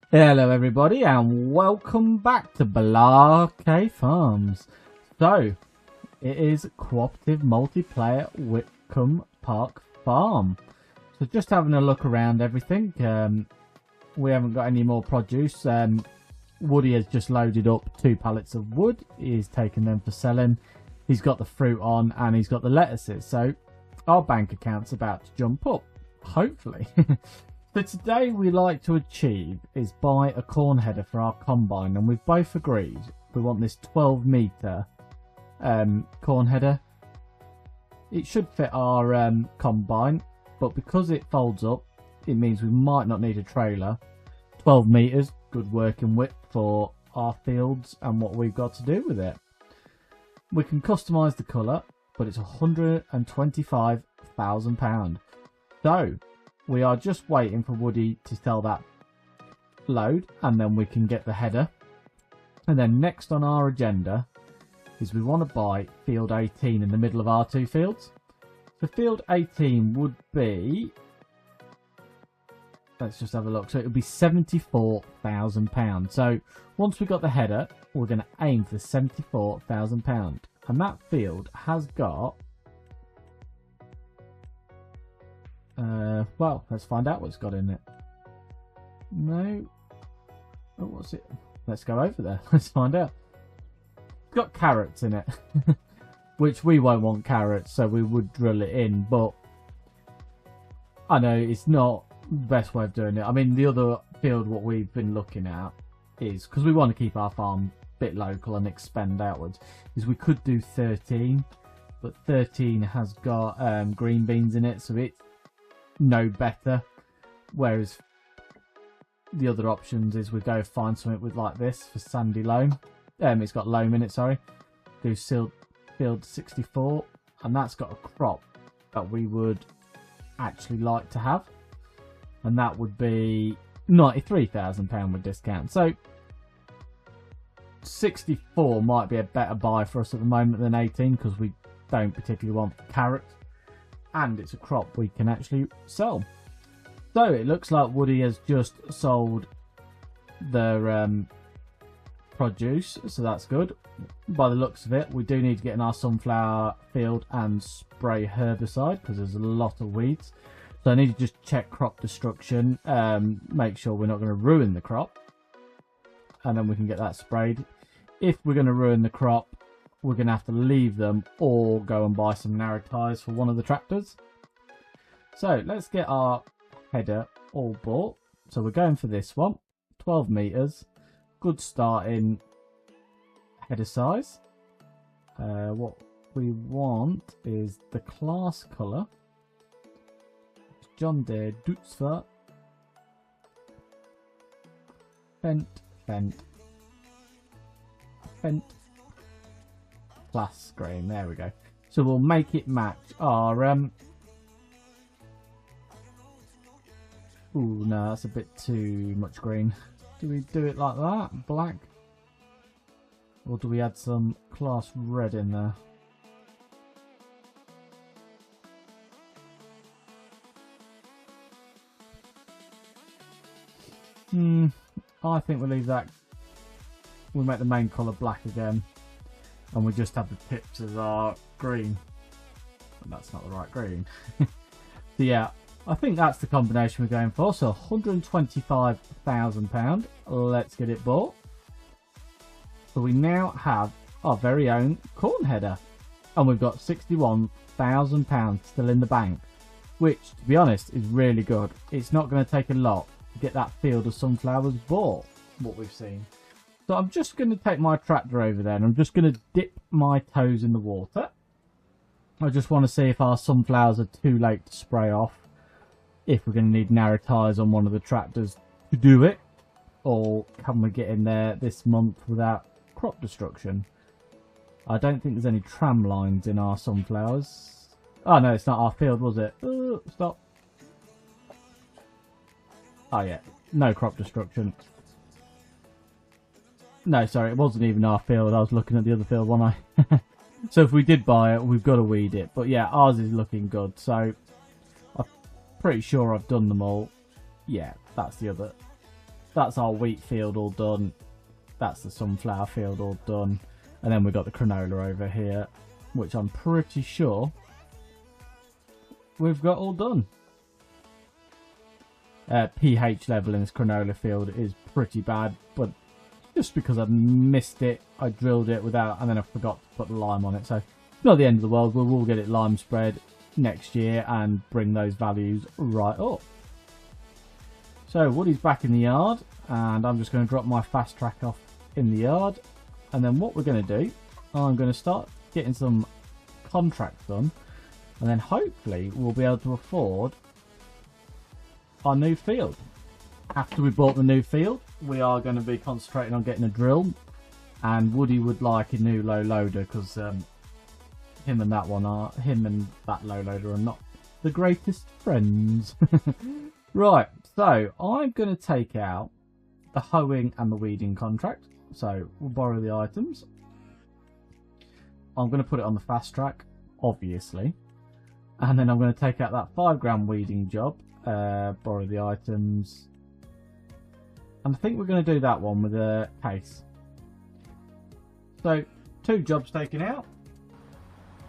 Hello everybody and welcome back to Blarkey Farms. So, it is cooperative multiplayer Witcombe Park Farm. So just having a look around everything. We haven't got any more produce. Woody has just loaded up 2 pallets of wood. He's taken them for selling. He's got the fruit on and he's got the lettuces. So our bank account's about to jump up, hopefully. So today we like to achieve is buy a corn header for our combine, and we've both agreed we want this 12 metre corn header. It should fit our combine, but because it folds up, it means we might not need a trailer. 12 metres, good working width for our fields and what we've got to do with it. We can customise the colour, but it's £125,000. So we are just waiting for Woody to sell that load, and then we can get the header. And then next on our agenda is we want to buy field 18 in the middle of our 2 fields. So field 18 would be, let's just have a look. So it would be £74,000. So once we've got the header, we're going to aim for £74,000. And that field has got, well, let's find out what's got in it. No. Oh, what's it? Let's go over there. Let's find out. It's got carrots in it. Which we won't want carrots, so we would drill it in. But I know it's not the best way of doing it. I mean, the other field, what we've been looking at is, because we want to keep our farm a bit local and expand outwards, is we could do 13. But 13 has got green beans in it, so it's no better, whereas the other options is we go find something with like this for sandy loam. It's got loam in it, sorry. Do field 64, and that's got a crop that we would actually like to have, and that would be £93,000 with discount. So 64 might be a better buy for us at the moment than 18, because we don't particularly want carrots. And it's a crop we can actually sell. So it looks like Woody has just sold the produce, so that's good. By the looks of it, we do need to get in our sunflower field and spray herbicide, because there's a lot of weeds. So I need to just check crop destruction, make sure we're not going to ruin the crop, and then we can get that sprayed. If we're going to ruin the crop, we're going to have to leave them or go and buy some narrow tyres for one of the tractors. So let's get our header all bought. So we're going for this one, 12 metres, good starting header size. What we want is the class colour, John Deere Dutzfer Fent plus green. There we go. So we'll make it match our ooh, no, that's a bit too much green. Do we do it like that, black, or do we add some class red in there? I think we'll leave that. We'll make the main colour black again, and we just have the tips as our green. And that's not the right green. So yeah, I think that's the combination we're going for. So £125,000. Let's get it bought. So we now have our very own corn header, and we've got £61,000 still in the bank, which, to be honest, is really good. It's not going to take a lot to get that field of sunflowers bought, what we've seen. So I'm just going to take my tractor over there, and I'm just going to dip my toes in the water. I just want to see if our sunflowers are too late to spray off, if we're going to need narrow tyres on one of the tractors to do it, or can we get in there this month without crop destruction. I don't think there's any tram lines in our sunflowers. Oh no, it's not our field, was it? Stop. Oh yeah, no crop destruction. No, sorry, it wasn't even our field. I was looking at the other field, wasn't I? So if we did buy it, we've got to weed it. But yeah, ours is looking good. So I'm pretty sure I've done them all. Yeah, that's the other that's our wheat field all done. That's the sunflower field all done. And then we've got the canola over here, which I'm pretty sure we've got all done. pH level in this canola field is pretty bad, but just because I missed it, I drilled it without, and then I forgot to put the lime on it. So not the end of the world. We will get it lime spread next year and bring those values right up. So Woody's back in the yard, and I'm just going to drop my fast track off in the yard. And then what we're going to do, I'm going to start getting some contracts done, and then hopefully we'll be able to afford our new field. After we bought the new field, we are going to be concentrating on getting a drill, and Woody would like a new low loader because him and that low loader are not the greatest friends. Right, so I'm going to take out the hoeing and the weeding contract. So we'll borrow the items. I'm going to put it on the fast track, obviously, and then I'm going to take out that 5 gram weeding job, borrow the items, and I think we're going to do that one with a case. So 2 jobs taken out.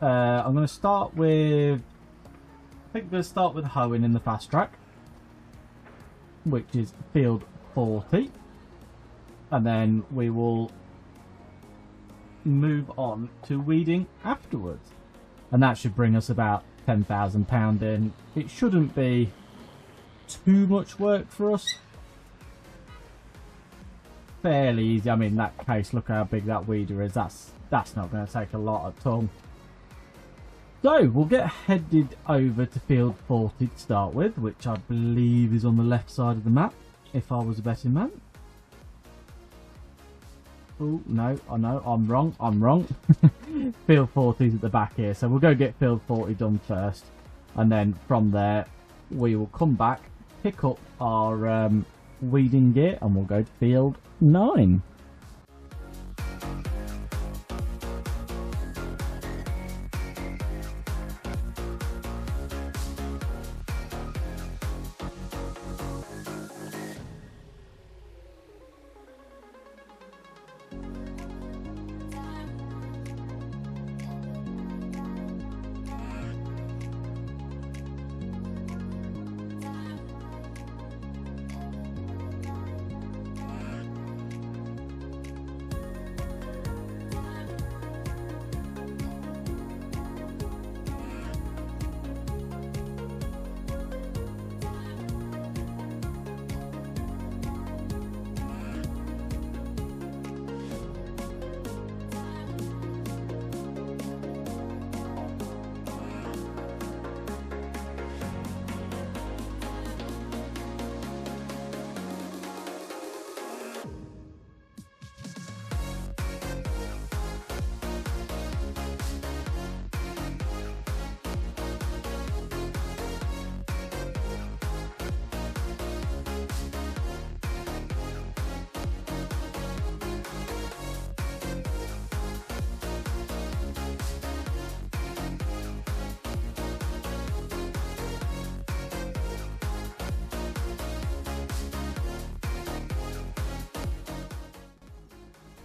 I'm going to start with, I think I'm going to start with hoeing in the fast track, which is field 40, and then we will move on to weeding afterwards, and that should bring us about £10,000 in. It shouldn't be too much work for us. Fairly easy. I mean, that case, look how big that weeder is. That's not going to take a lot at all. So we'll get headed over to field 40 to start with, which I believe is on the left side of the map, if I was a betting man. Oh no, I know, I'm wrong. Field 40 is at the back here, so we'll go get field 40 done first, and then from there we will come back, pick up our weeding gear, and we'll go to field 9.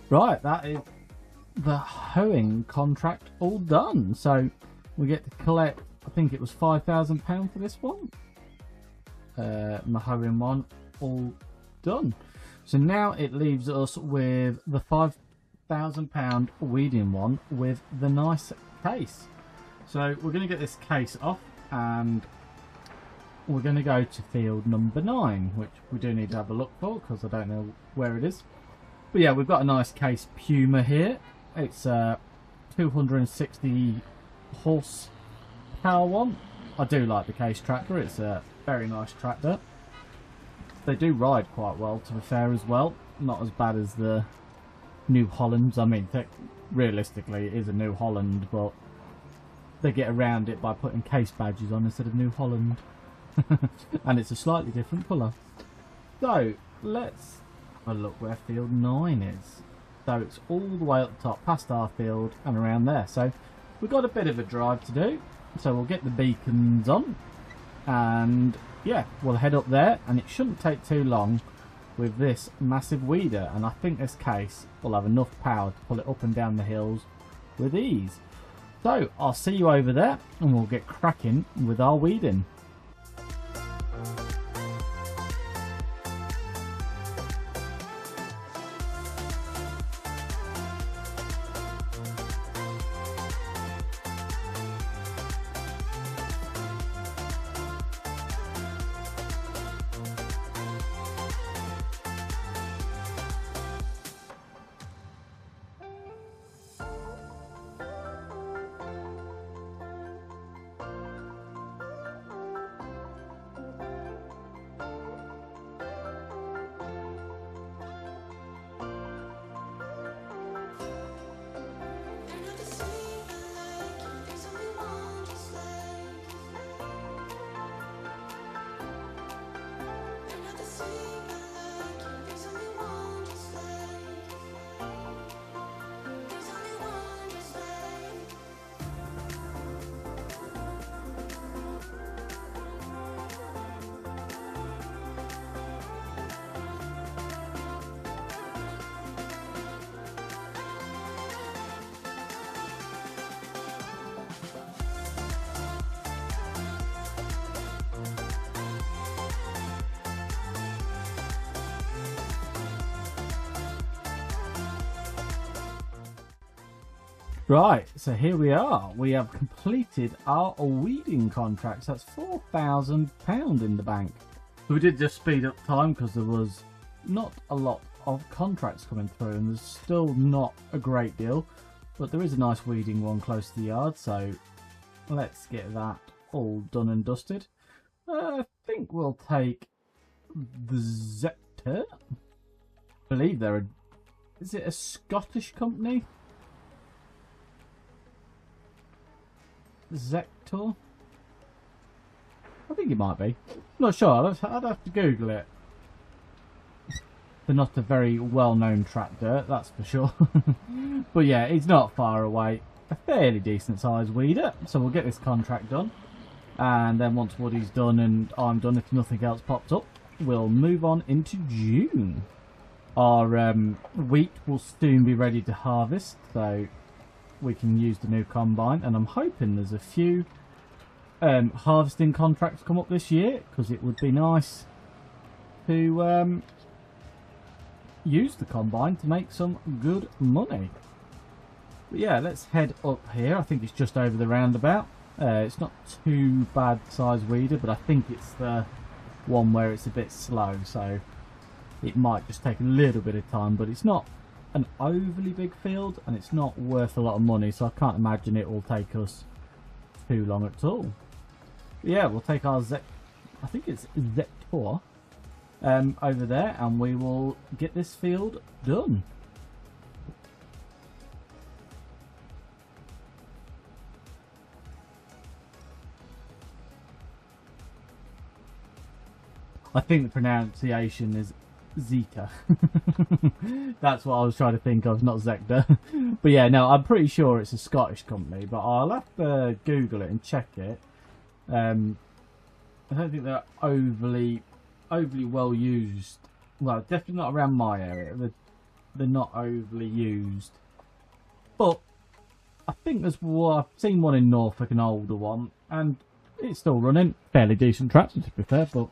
Right, that is the hoeing contract all done. So we get to collect, I think it was £5,000 for this one. My hoeing one all done. So now it leaves us with the £5,000 weeding one with the nice case. So we're going to get this case off, and we're going to go to field number 9, which we do need to have a look for because I don't know where it is. But yeah, we've got a nice case Puma here. It's a 260 horsepower one. I do like the case tractor. It's a very nice tractor. They do ride quite well, to be fair, as well. Not as bad as the New Hollands. I mean, realistically, it is a New Holland, but they get around it by putting case badges on instead of New Holland. And it's a slightly different colour. So, let's have a look where field 9 is. So it's all the way up the top, past our field and around there. So we've got a bit of a drive to do. So we'll get the beacons on, and yeah, we'll head up there, and it shouldn't take too long with this massive weeder, and I think this case will have enough power to pull it up and down the hills with ease. So I'll see you over there and we'll get cracking with our weeding. Right, so here we are. We have completed our weeding contracts. That's £4,000 in the bank. So we did just speed up time because there was not a lot of contracts coming through, and there's still not a great deal, but there is a nice weeding one close to the yard, so let's get that all done and dusted. I think we'll take the Zector. I believe they're is it a Scottish company? Zector? I think it might be. Not sure. I'd have to Google it. They're not a very well-known tractor, that's for sure. But yeah, it's not far away. A fairly decent sized weeder. So we'll get this contract done. And then once Woody's done and I'm done, if nothing else pops up, we'll move on into June. Our wheat will soon be ready to harvest, so we can use the new combine, and I'm hoping there's a few harvesting contracts come up this year, because it would be nice to use the combine to make some good money. But yeah, let's head up here. I think it's just over the roundabout. It's not too bad size weeder, but I think it's the one where it's a bit slow, so it might just take a little bit of time, but it's not an overly big field and it's not worth a lot of money, so I can't imagine it will take us too long at all. But yeah, we'll take our I think it's Zector over there, and we will get this field done. I think the pronunciation is Zeta. That's what I was trying to think of, not Zector. But yeah, no, I'm pretty sure it's a Scottish company, but I'll have to Google it and check it. I don't think they're overly well used. Well, definitely not around my area. They're not overly used. But I think there's one, I've seen one in Norfolk, an older one, and it's still running. Fairly decent tractor, to be fair, but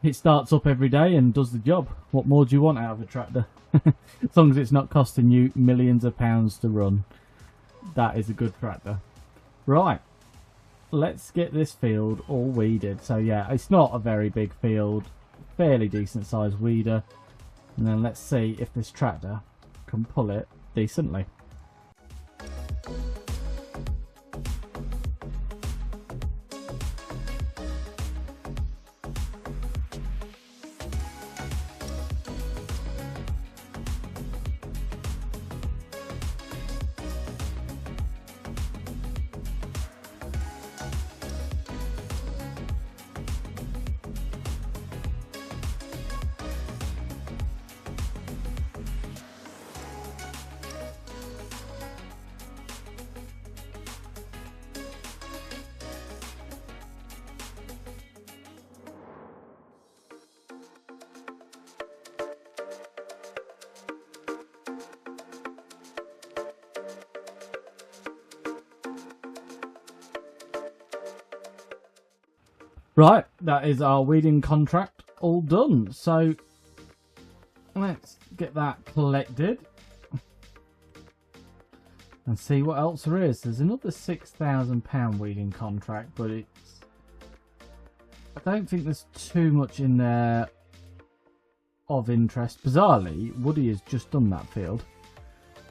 it starts up every day and does the job. What more do you want out of a tractor? As long as it's not costing you millions of pounds to run, that is a good tractor. Right, let's get this field all weeded. So yeah, it's not a very big field, fairly decent sized weeder. And then let's see if this tractor can pull it decently. Right, that is our weeding contract all done. So let's get that collected and see what else there is. There's another £6,000 weeding contract, but I don't think there's too much in there of interest. Bizarrely, Woody has just done that field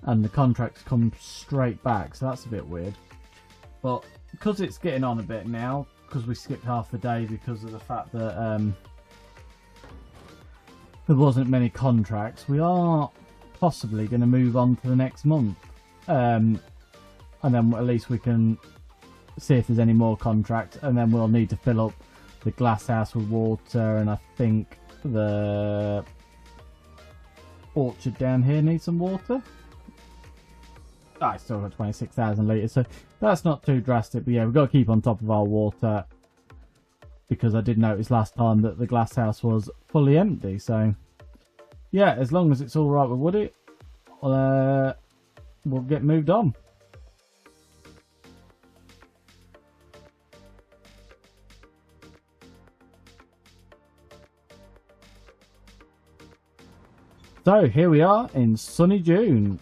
and the contracts come straight back, so that's a bit weird. But because it's getting on a bit now, because we skipped half the day because of the fact that there wasn't many contracts, we are possibly going to move on to the next month, and then at least we can see if there's any more contracts, and then we'll need to fill up the glass house with water, and I think the orchard down here needs some water. I still got 26,000 litres, so that's not too drastic. But yeah, we've got to keep on top of our water, because I did notice last time that the glass house was fully empty. So yeah, as long as it's all right with Woody, we'll get moved on. So here we are in sunny June.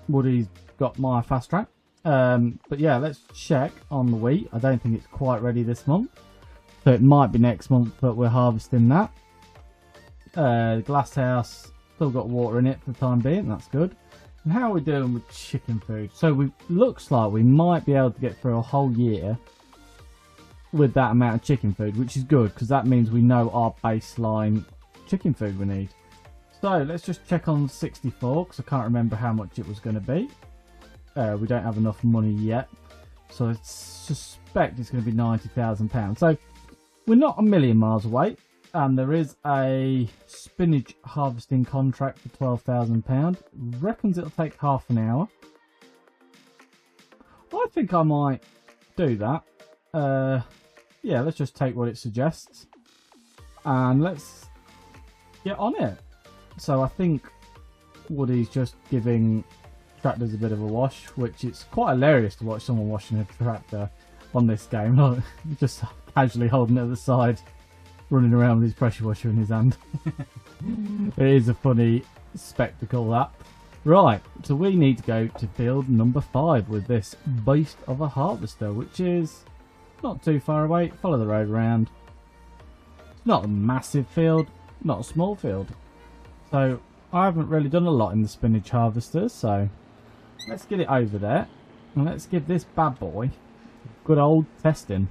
Woody's got my fast track. But yeah, let's check on the wheat. I don't think it's quite ready this month, so it might be next month that we're harvesting that. The glass house still got water in it for the time being. That's good. And how are we doing with chicken food? So looks like we might be able to get through a whole year with that amount of chicken food, which is good because that means we know our baseline chicken food we need. So let's just check on 64 because I can't remember how much it was going to be. We don't have enough money yet, so I suspect it's going to be £90,000. So we're not a million miles away, and there is a spinach harvesting contract for £12,000. Reckons it'll take half an hour. I think I might do that. Yeah, let's just take what it suggests and let's get on it. So I think Woody's just giving tractors a bit of a wash, which it's quite hilarious to watch someone washing a tractor on this game. Like, just casually holding it at the side, running around with his pressure washer in his hand. It is a funny spectacle, that. Right, so we need to go to field number 5 with this beast of a harvester, which is not too far away. Follow the road around. It's not a massive field, not a small field. So I haven't really done a lot in the spinach harvesters, so let's get it over there and let's give this bad boy good old testing.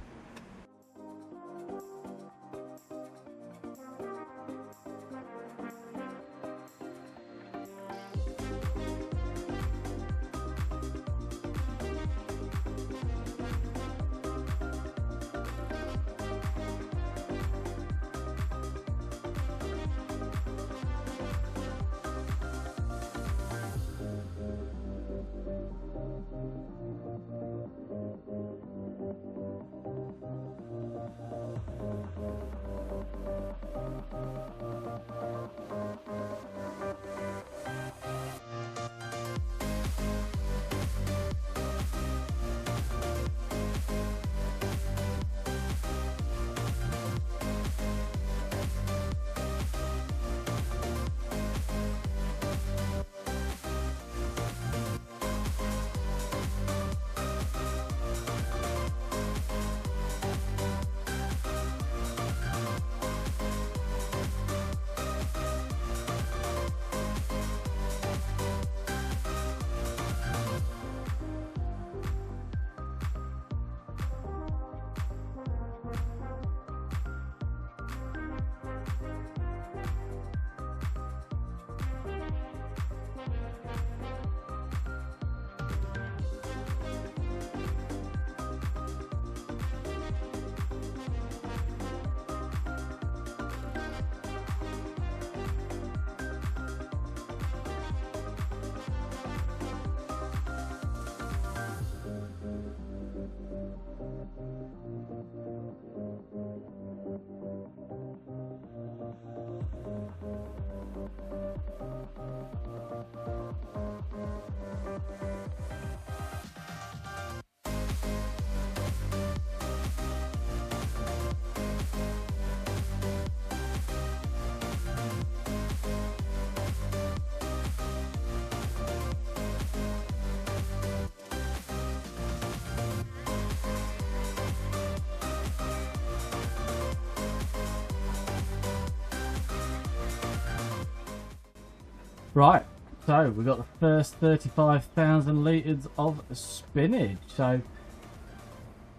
Right, so we've got the first 35,000 litres of spinach. So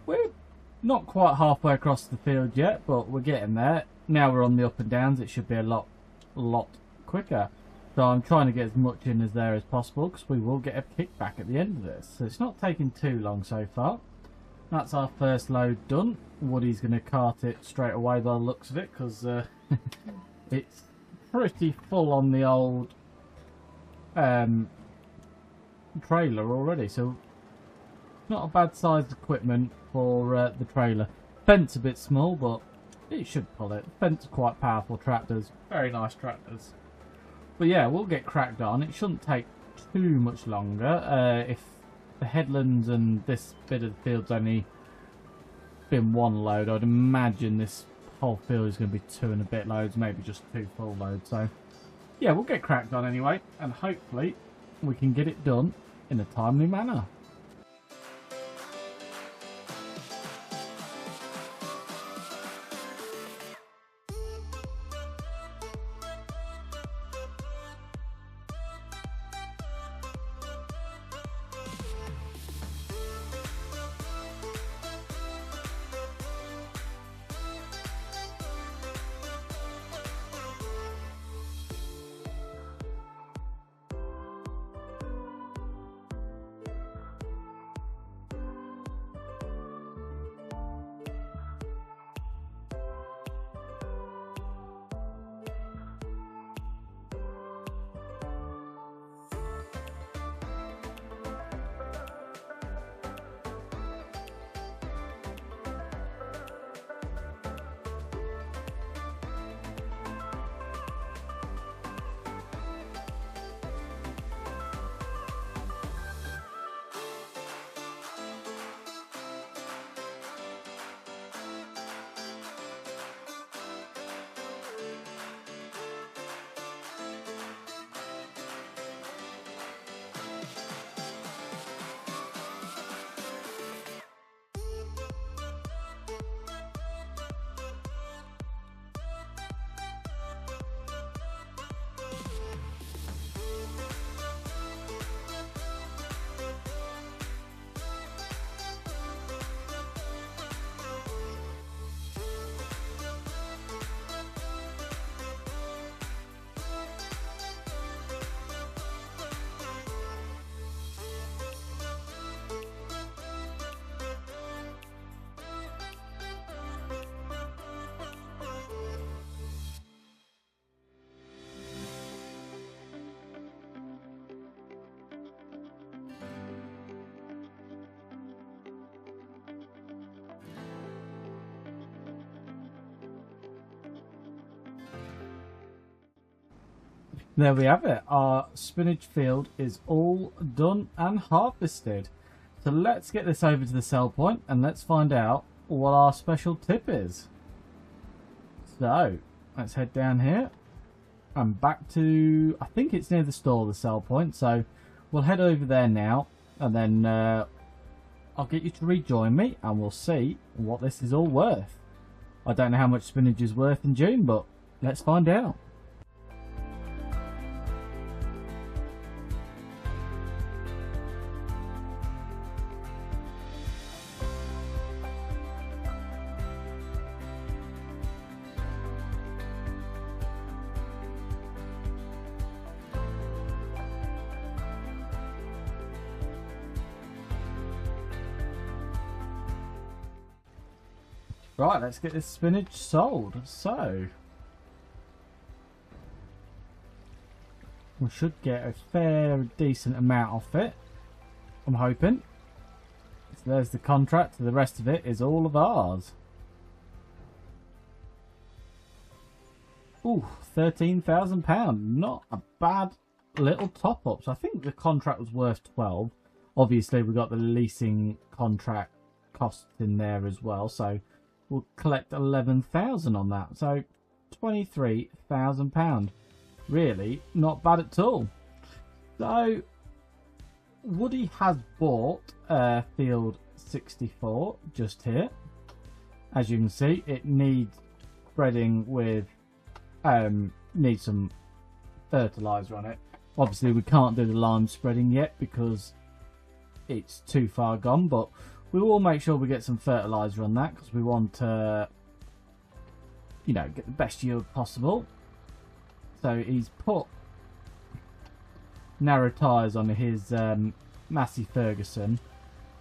we're not quite halfway across the field yet, but we're getting there. Now we're on the up and downs, it should be a lot quicker. So I'm trying to get as much in as there as possible, because we will get a kickback at the end of this. So it's not taking too long so far. That's our first load done. Woody's going to cart it straight away by the looks of it, because it's pretty full on the old trailer already. So not a bad sized equipment for the trailer. Fence a bit small, but it should pull it. Fence are quite powerful tractors, very nice tractors. But yeah, we'll get cracked on. It shouldn't take too much longer. If the headlands and this bit of the field's only been one load, I'd imagine this whole field is going to be 2 and a bit loads, maybe just 2 full loads. So yeah, we'll get cracked on anyway, and hopefully we can get it done in a timely manner. There we have it. Our spinach field is all done and harvested. So let's get this over to the sell point and let's find out what our special tip is. So let's head down here and back to, I think it's near the store, the sell point. So we'll head over there now, and then I'll get you to rejoin me and we'll see what this is all worth. I don't know how much spinach is worth in June, but let's find out. Right, let's get this spinach sold. So we should get a fair decent amount off it, I'm hoping. So there's the contract. The rest of it is all of ours. Ooh, £13,000. Not a bad little top up. So I think the contract was worth 12. Obviously we got the leasing contract costs in there as well, so we'll collect 11,000 on that, so £23,000. Really not bad at all. So Woody has bought field 64 just here. As you can see, it needs spreading with needs some fertilizer on it. Obviously we can't do the lime spreading yet because it's too far gone, but we will make sure we get some fertilizer on that because we want to, you know, get the best yield possible. So he's put narrow tyres on his Massey Ferguson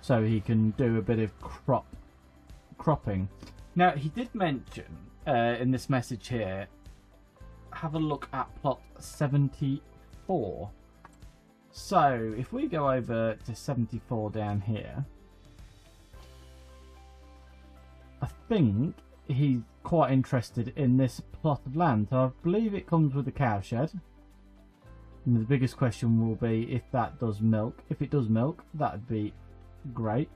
so he can do a bit of cropping. Now he did mention in this message here, have a look at plot 74. So if we go over to 74 down here, I think he's quite interested in this plot of land. So I believe it comes with a cow shed. And the biggest question will be if that does milk. If it does milk, that would be great.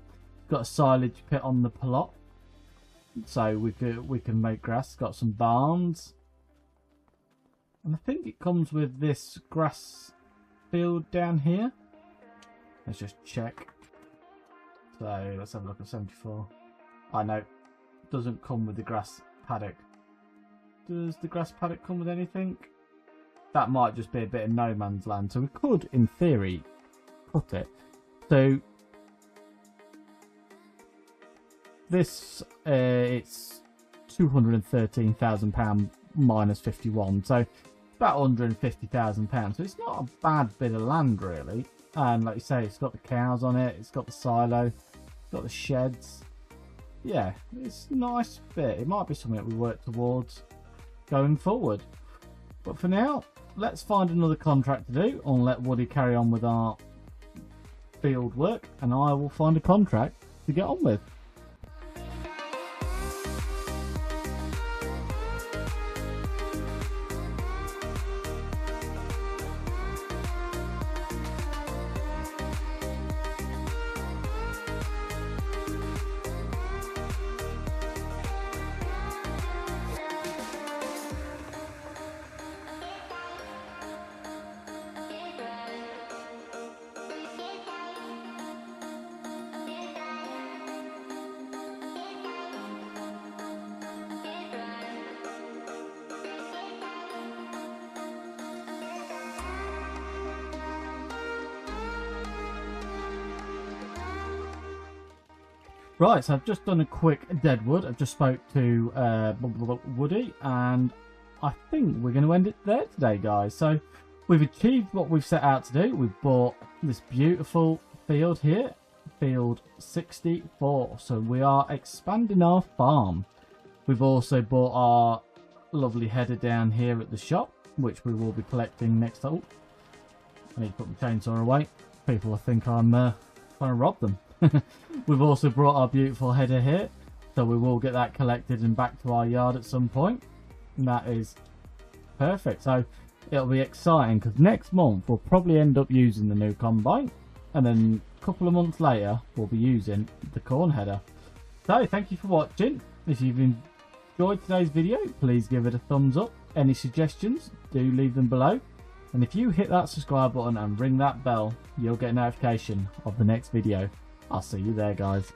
Got a silage pit on the plot, so we can make grass. Got some barns, and I think it comes with this grass field down here. Let's just check. So let's have a look at 74. I know, doesn't come with the grass paddock. Does the grass paddock come with anything? That might just be a bit of no man's land, so we could, in theory, cut it. So this, it's £213,000 minus 51, so about £150,000. So it's not a bad bit of land, really. And like you say, it's got the cows on it, it's got the silo, it's got the sheds. Yeah, it's a nice bit. It might be something that we work towards going forward. But for now, let's find another contract to do and let Woody carry on with our field work, and I will find a contract to get on with. Right, so I've just done a quick deadwood. I've just spoke to Woody, and I think we're going to end it there today, guys. So we've achieved what we've set out to do. We've bought this beautiful field here, field 64. So we are expanding our farm. We've also bought our lovely header down here at the shop, which we will be collecting next time. I need to put the chainsaw away. People will think I'm trying to rob them. We've also brought our beautiful header here, so we will get that collected and back to our yard at some point, and that is perfect. So it'll be exciting because next month we'll probably end up using the new combine, and then a couple of months later we'll be using the corn header. So thank you for watching. If you've enjoyed today's video, please give it a thumbs up. Any suggestions, do leave them below, and if you hit that subscribe button and ring that bell, you'll get a notification of the next video. I'll see you there, guys.